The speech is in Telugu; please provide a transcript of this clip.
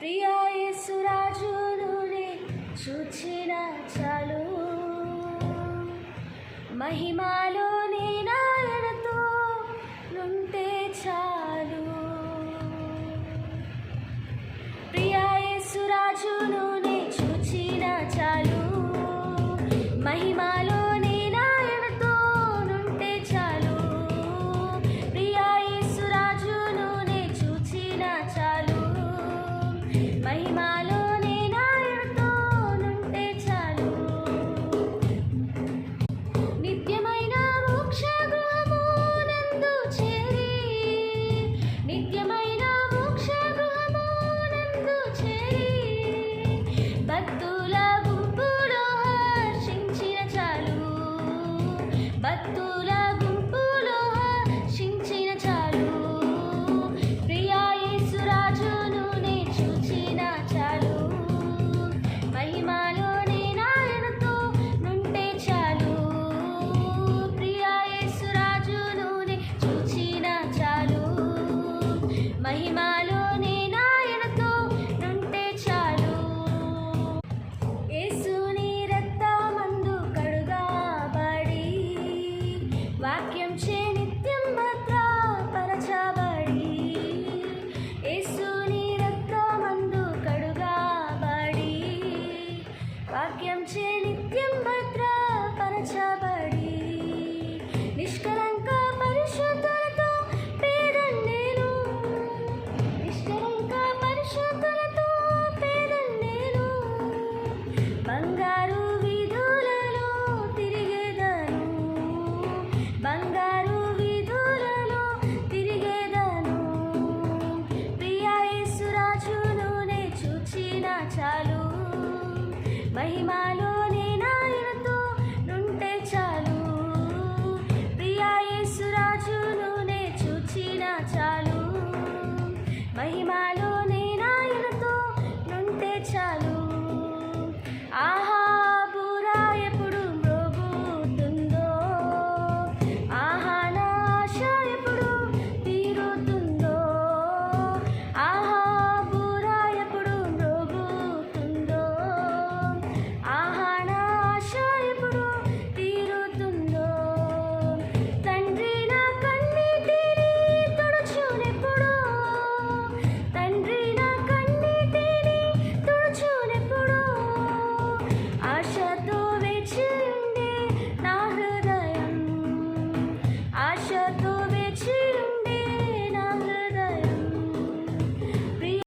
ప్రియా యేసురాజునునే చూచిన చాలు, మహిమాలోనే నాయనతో నుంటే చాలు. ప్రియా యేసురాజునునే చూచిన చాలు, మహిమాలోనే నాయనతో నుంటే చాలు. ప్రియా యేసురాజునునే చూచిన చాలు, మహిమాలోనే నాయనతో నుంటే చాలు. నిత్యమైన మోక్ష గృహమునందు చేరి, నిత్యమైన మోక్ష గృహమునందు చేరి, భక్తుల గుంపులో హర్షించిన చాలు, భక్తుల గుంపులో హర్షించిన చాలు. ప్రియా యేసురాజునునే చూచిన చాలు, మహిమాలోనే నాయనతో నుంటే చాలు. ప్రియా యేసురాజునునే చూచిన చాలు, మహిమాలోనే నాయనతో నుంటే చాలు. యేసుని రక్తమందు కడుగబడి, వాక్యం చే నిత్యం భద్రపరచబడి, యేసుని రక్తమందు కడుగబడి, వాక్యం చే నిత్యం భద్రపరచబడి, నిష్కలంక పరిశుద్ధులతో పేదన్నేను, నిష్కలంక పరిశుద్ధులతో పేదన్నేను, బంగారు వీధులలో తిరిగేదను, బంగారు వీధులలో తిరిగేదను. ప్రియా యేసురాజునునే చూచిన చాలు, మహిమాలోనే నాయనతో నుంటే చాలు. ప్రియా యేసురాజునునే చూచిన చాలు, మహిమాలోనే నాయనతో నుంటే చాలు.